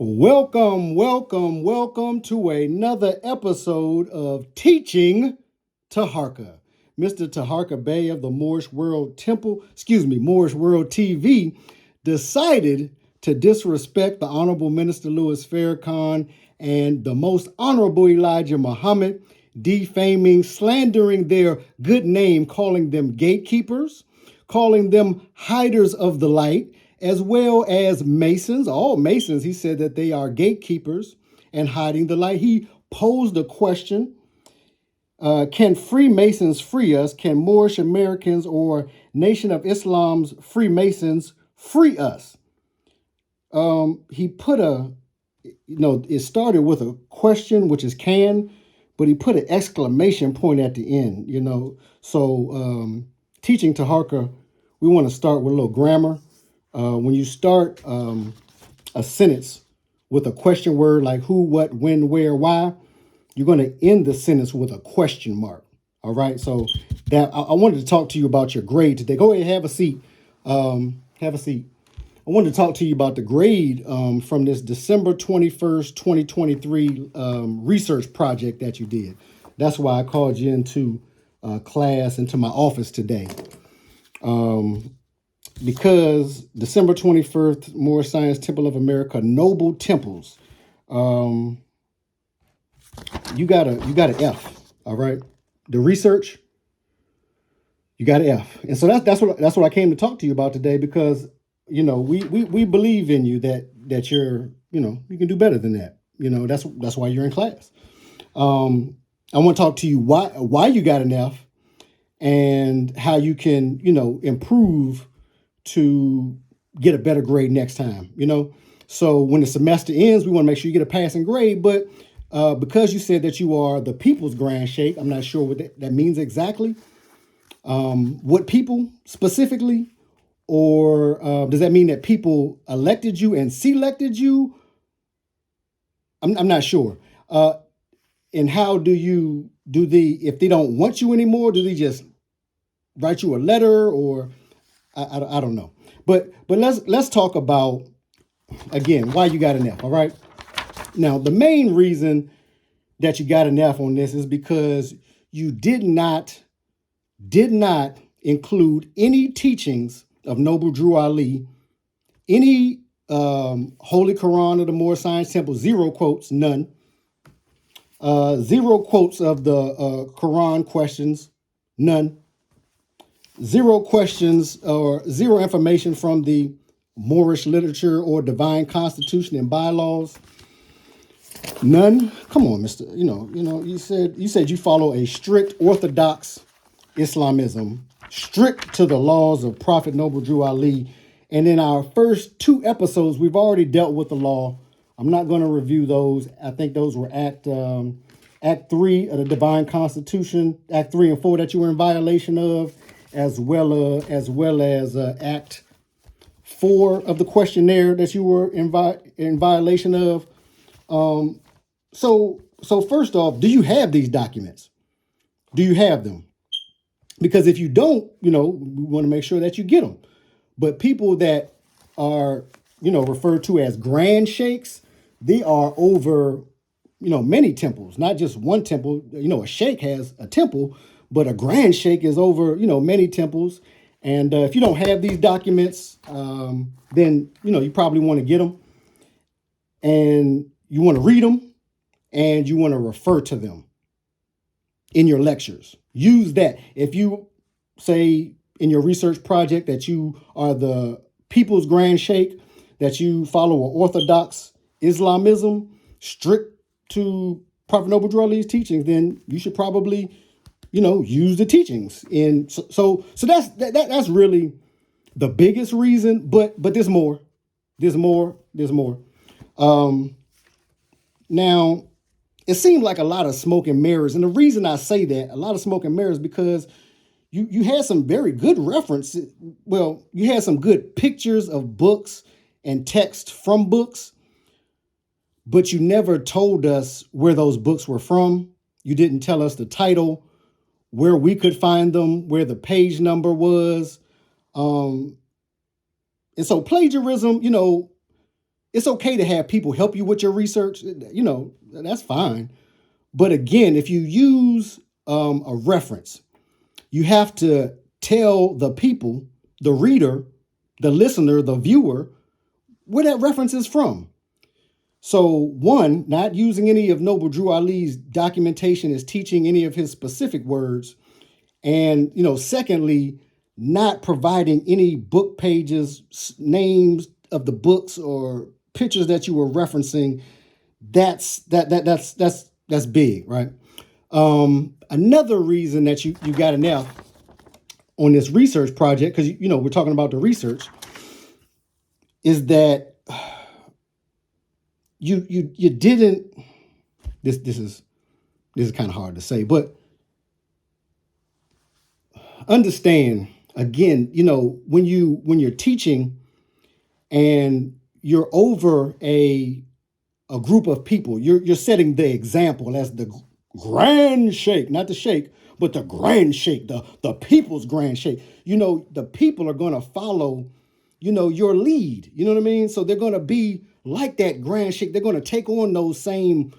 Welcome to another episode of Teaching Taharka. Mr. Taharka Bey of the Moorish World Moorish World TV decided to disrespect the Honorable Minister Louis Farrakhan and the Most Honorable Elijah Muhammad, defaming, slandering their good name, calling them gatekeepers, calling them hiders of the light, as well as Masons. All Masons, he said that they are gatekeepers and hiding the light. He posed a question: can Freemasons free us? Can Moorish Americans or Nation of Islam's Freemasons free us? He put it started with a question, which is can, but he put an exclamation point at the end, So teaching Taharka, we want to start with a little grammar. When you start a sentence with a question word like who, what, when, where, why, you're going to end the sentence with a question mark. All right. So that I wanted to talk to you about your grade today. Go ahead, have a seat. Have a seat. I wanted to talk to you about the grade from this December 21st, 2023 research project that you did. That's why I called you into class, into my office today. Because December 21st, Moorish Science Temple of America, Noble Temples. You got an F, all right? The research, you got an F. And so that's what I came to talk to you about today, because we believe in you that you're, you can do better than that. That's why you're in class. I want to talk to you why you got an F and how you can, improve to get a better grade next time, So when the semester ends, we want to make sure you get a passing grade. But because you said that you are the people's grand sheikh, I'm not sure what that means exactly. What people specifically? Or does that mean that people elected you and selected you? I'm not sure. And how do if they don't want you anymore, do they just write you a letter, or I don't know. But let's talk about, again, why you got an F, all right? Now, the main reason that you got an F on this is because you did not include any teachings of Noble Drew Ali, any Holy Quran of the Moorish Science Temple, zero quotes, none. Zero quotes of the Quran questions, none. Zero questions or zero information from the Moorish literature or divine constitution and bylaws. None. Come on, Mister. You said you follow a strict Orthodox Islamism, strict to the laws of Prophet Noble Drew Ali. And in our first two episodes, we've already dealt with the law. I'm not going to review those. I think those were Act 3 of the Divine Constitution, Act 3 and 4 that you were in violation of, as well as Act 4 of the questionnaire that you were in violation of. So first off, do you have these documents? Do you have them? Because if you don't, we want to make sure that you get them. But people that are, referred to as grand sheikhs, they are over, many temples, not just one temple. A sheikh has a temple, but a grand sheikh is over, many temples. And if you don't have these documents, then, you probably want to get them. And you want to read them, and you want to refer to them in your lectures. Use that. If you say in your research project that you are the people's grand sheikh, that you follow an Orthodox Islamism, strict to Prophet Noble Drew Ali's teachings, then you should probably, use the teachings. And so that's really the biggest reason. But there's more. There's more. Now, it seemed like a lot of smoke and mirrors. And the reason I say that, a lot of smoke and mirrors, because you had some very good references. Well, you had some good pictures of books and text from books, but you never told us where those books were from. You didn't tell us the title, where we could find them, where the page number was. And so plagiarism, It's okay to have people help you with your research. That's fine. But again, if you use a reference, you have to tell the people, the reader, the listener, the viewer, where that reference is from. So, one, not using any of Noble Drew Ali's documentation as teaching any of his specific words. And, secondly, not providing any book pages, names of the books or pictures that you were referencing. That's big, right? Another reason that you got an F on this research project, because we're talking about the research, is that you didn't. This is kind of hard to say, but understand again. When you're teaching and you're over a group of people, you're setting the example as the grand shake, not the shake, but the grand shake, the people's grand shake. The people are going to follow, your lead. You know what I mean? So they're going to be like that grand shake. They're going to take on those same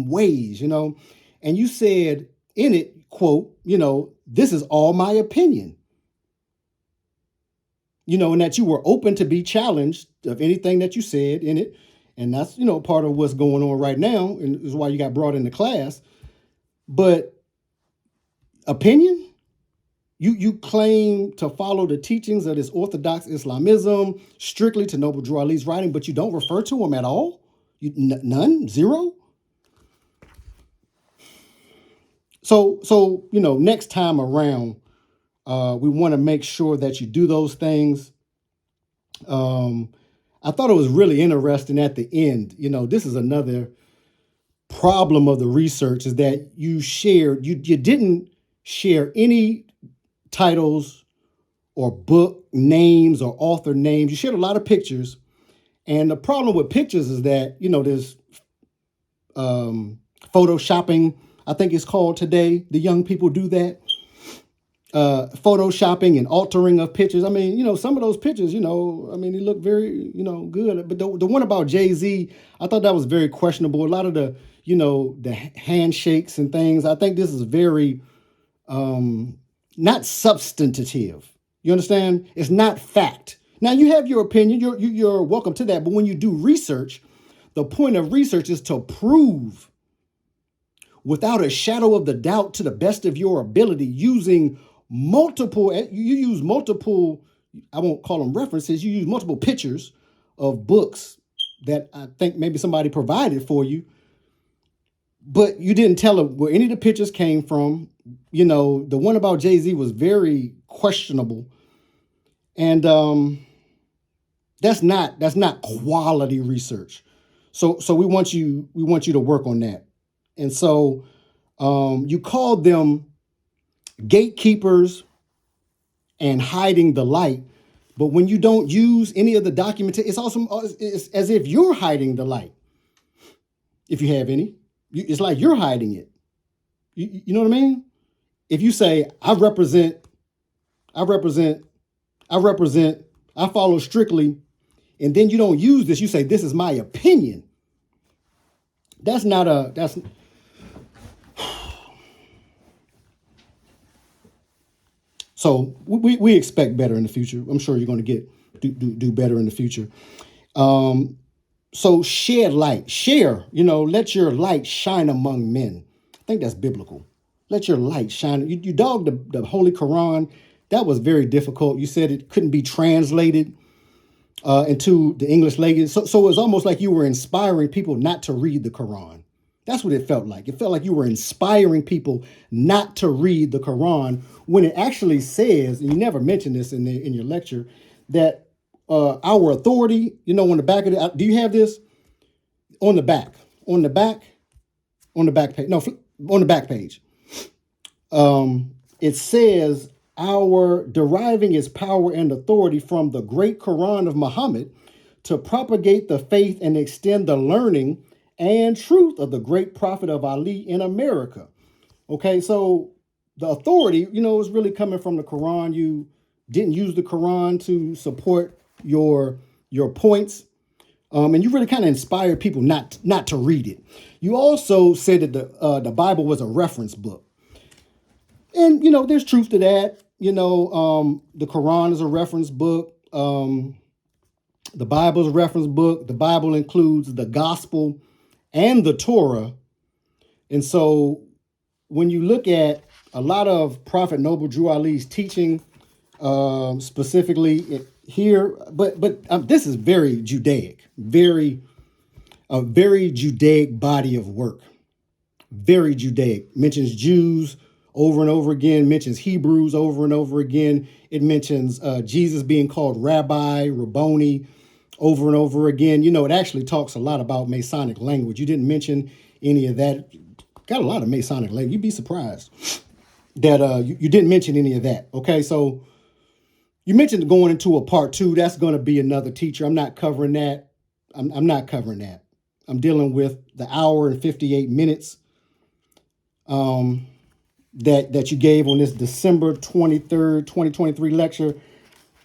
ways, And you said in it, quote, this is all my opinion. And that you were open to be challenged of anything that you said in it. And that's, part of what's going on right now, and is why you got brought into class. But opinion? You claim to follow the teachings of this Orthodox Islamism strictly to Noble Drew Ali's writing, but you don't refer to them at all? None? Zero? So next time around, we want to make sure that you do those things. I thought it was really interesting at the end. This is another problem of the research, is that you didn't share any titles or book names or author names. You shared a lot of pictures. And the problem with pictures is that, there's photoshopping, I think it's called today. The young people do that. Photoshopping and altering of pictures. I mean, some of those pictures, they look very, good. But the one about Jay-Z, I thought that was very questionable. A lot of the, the handshakes and things. I think this is very not substantive. You understand? It's not fact. Now, you have your opinion. You're welcome to that. But when you do research, the point of research is to prove without a shadow of the doubt, to the best of your ability, using multiple, you use multiple, I won't call them references, you use multiple pictures of books that I think maybe somebody provided for you, but you didn't tell them where any of the pictures came from. The one about Jay-Z was very questionable. And that's not quality research. So we want you to work on that. And so you called them gatekeepers and hiding the light. But when you don't use any of the documentation, it's as if you're hiding the light. If you have any, it's like you're hiding it. You know what I mean? If you say, I follow strictly, and then you don't use this, you say, this is my opinion. So we expect better in the future. I'm sure you're going to do better in the future. So share light. Let your light shine among men. I think that's biblical. Let your light shine. You dogged the Holy Quran. That was very difficult. You said it couldn't be translated into the English language. So it was almost like you were inspiring people not to read the Quran. That's what it felt like. It felt like you were inspiring people not to read the Quran, when it actually says, and you never mentioned this in your lecture, that our authority, on the back of it, do you have this? On the back page. No, on the back page. It says, our deriving its power and authority from the great Quran of Muhammad to propagate the faith and extend the learning and truth of the great prophet of Ali in America. Okay, so the authority, is really coming from the Quran. You didn't use the Quran to support your points. And you really kind of inspired people not to read it. You also said that the Bible was a reference book. And, there's truth to that. The Quran is a reference book. The Bible is a reference book. The Bible includes the gospel and the Torah. And so when you look at a lot of Prophet Noble Drew Ali's teaching, specifically here, but this is very Judaic, a very Judaic body of work. Very Judaic. Mentions Jews over and over again, mentions Hebrews over and over again. It mentions Jesus being called Rabbi, Rabboni, over and over again. It actually talks a lot about Masonic language. You didn't mention any of that. Got a lot of Masonic language. You'd be surprised that you didn't mention any of that. Okay, so you mentioned going into a part 2. That's going to be another teacher. I'm not covering that. I'm not covering that. I'm dealing with the hour and 58 minutes that you gave on this December 23rd, 2023 lecture.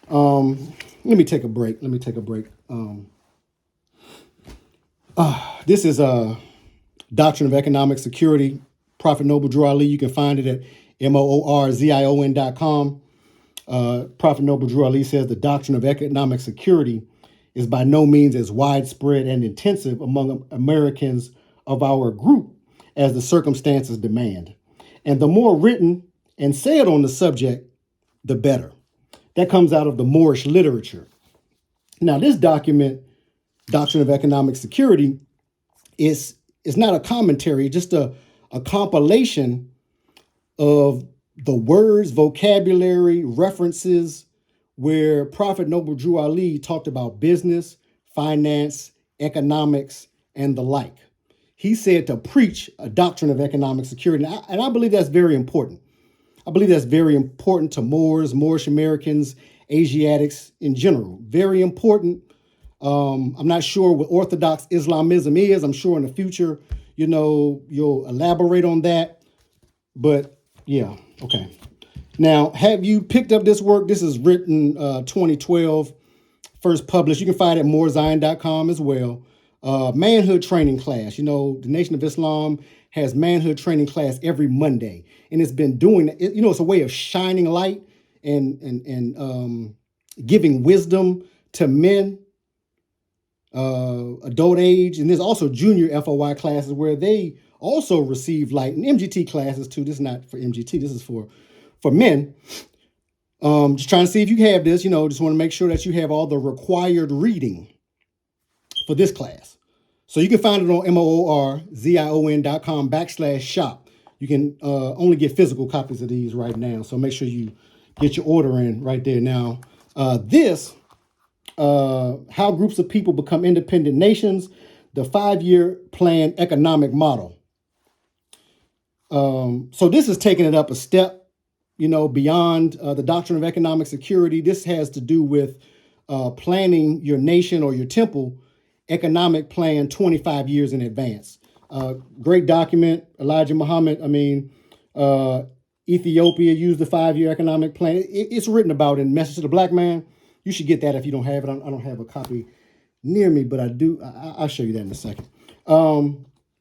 Let me take a break. This is a Doctrine of Economic Security, Prophet Noble Drew Ali. You can find it at moorzion.com. Prophet Noble Drew Ali says the doctrine of economic security is by no means as widespread and intensive among Americans of our group as the circumstances demand. And the more written and said on the subject, the better. That comes out of the Moorish literature. Now, this document, Doctrine of Economic Security, is not a commentary, just a compilation of the words, vocabulary, references where Prophet Noble Drew Ali talked about business, finance, economics, and the like. He said to preach a doctrine of economic security. And I believe that's very important. I believe that's very important to Moors, Moorish Americans, Asiatics in general. Very important. I'm not sure what Orthodox Islamism is. I'm sure in the future, you'll elaborate on that. But yeah, okay. Now, have you picked up this work? This is written 2012, first published. You can find it at moorzion.com as well. Manhood training class. The Nation of Islam has manhood training class every Monday, and it's been doing it. It's a way of shining light and giving wisdom to men, adult age, and there's also junior FOI classes where they also receive light, and MGT classes too. This is not for MGT. This is for men. Just trying to see if you have this. Just want to make sure that you have all the required reading for this class. So you can find it on moorzion.com/shop. You can only get physical copies of these right now. So make sure you get your order in right there now. How groups of people become independent nations, the 5-year plan economic model. So this is taking it up a step, beyond the doctrine of economic security. This has to do with planning your nation or your temple economic plan 25 years in advance. Great document. Elijah Muhammad, Ethiopia used the 5-year economic plan. It's written about in Message to the Black Man. You should get that if you don't have it. I don't have a copy near me, but I do. I'll show you that in a second.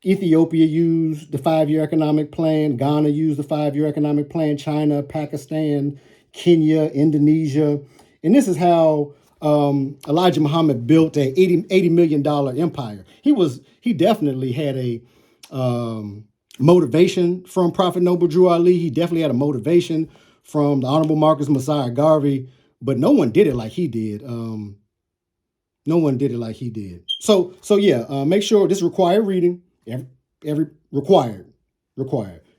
Ethiopia used the 5-year economic plan. Ghana used the 5-year economic plan. China, Pakistan, Kenya, Indonesia. And this is how Elijah Muhammad built a $80 million empire. He definitely had a motivation from Prophet Noble Drew Ali. He definitely had a motivation from the Honorable Marcus Messiah Garvey, but no one did it like he did. So yeah, make sure this required reading. Every required.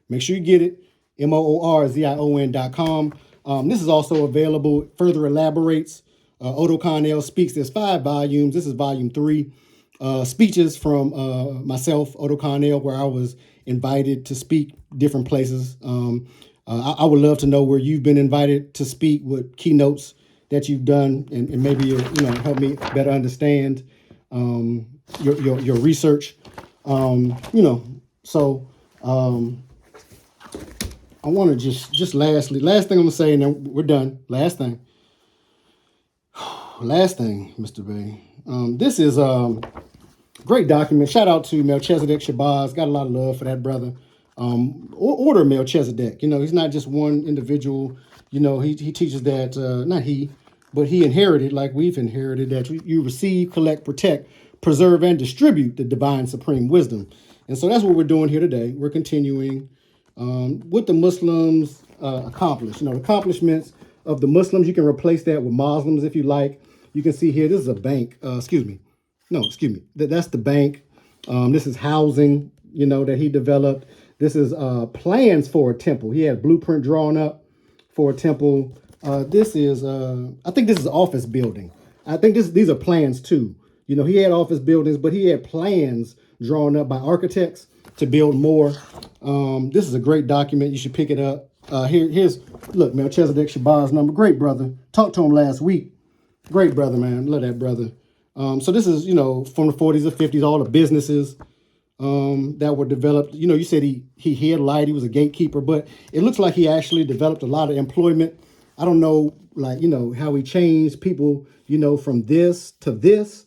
Make sure you get it. moorzion.com. This is also available. Further elaborates. Odo Connell speaks. There's 5 volumes. This is volume 3. Speeches from myself, Odo Connell, where I was invited to speak different places. I would love to know where you've been invited to speak, what keynotes that you've done, and maybe help me better understand your research. So I want to just last thing I'm gonna say, and then we're done. Last thing, Mr. Bay. This is great document. Shout out to Melchizedek Shabazz. Got a lot of love for that brother. Order Melchizedek. He's not just one individual. He teaches that, not he, but he inherited, like we've inherited, that you receive, collect, protect, preserve, and distribute the divine supreme wisdom. And so that's what we're doing here today. We're continuing what the Muslims accomplished. The accomplishments of the Muslims. You can replace that with Muslims if you like. You can see here, this is a bank. Excuse me. That's the bank. This is housing, that he developed. This is plans for a temple. He had a blueprint drawn up for a temple. This is, I think this is office building. I think these are plans too. He had office buildings, but he had plans drawn up by architects to build more. This is a great document. You should pick it up. Look, Melchizedek Shabazz number. Great brother. Talked to him last week. Great brother, man. Love that brother. So this is, from the 40s or 50s, all the businesses that were developed. You said he had light, he was a gatekeeper, but it looks like he actually developed a lot of employment. I don't know, how he changed people, from this to this.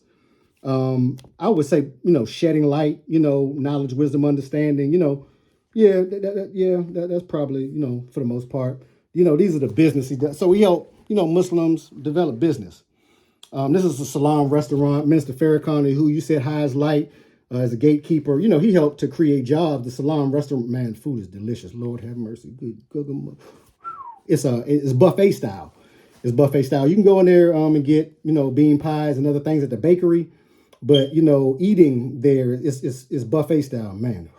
I would say, shedding light, knowledge, wisdom, understanding, that's probably, for the most part, these are the business he does. So he helped, Muslims develop business. This is a Salam restaurant. Minister Farrakhan, who you said high as light, as a gatekeeper. He helped to create jobs. The Salam restaurant, man, food is delicious. Lord have mercy. Good. It's buffet style. It's buffet style. You can go in there and get, bean pies and other things at the bakery. But, eating there is buffet style, man.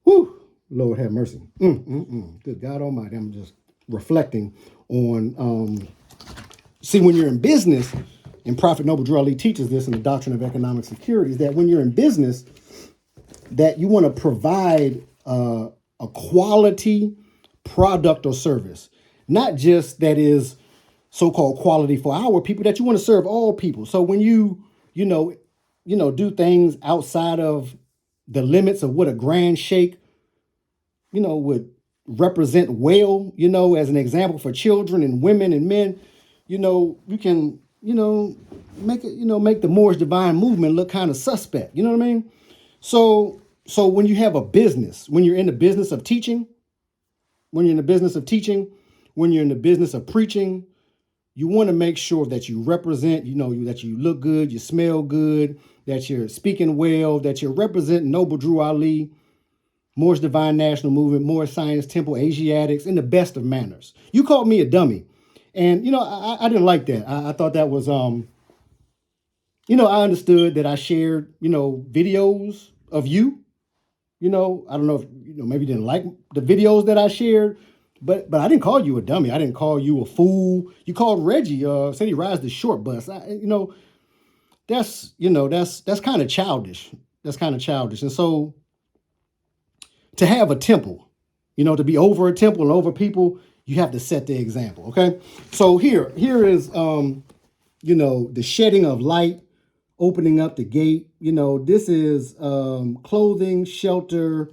Whew. Lord have mercy. Good God Almighty. I'm just reflecting on... See, when you're in business, and Prophet Noble Drew Ali teaches this in the Doctrine of Economic Security, is that when you're in business, that you want to provide a quality product or service, not just that is so-called quality for our people, that you want to serve all people. So when you do things outside of the limits of what a grand shake, would represent well, as an example for children and women and men, you can, make the Moorish divine movement look kind of suspect. You know what I mean? So when you have a business, when you're in the business of teaching, when you're in the business of preaching, you want to make sure that you represent, that you look good, you smell good, that you're speaking well, that you're representing Noble Drew Ali, Moorish Divine National Movement, Moorish Science Temple, Asiatics, in the best of manners. You called me a dummy. And, I didn't like that. I thought that was, I understood that I shared, videos of you. I don't know if, maybe you didn't like the videos that I shared, but I didn't call you a dummy. I didn't call you a fool. You called Reggie, said he rides the short bus. That's kind of childish. That's kind of childish. And so to have a temple, to be over a temple and over people, you have to set the example, okay? So here is, the shedding of light, opening up the gate. This is clothing, shelter,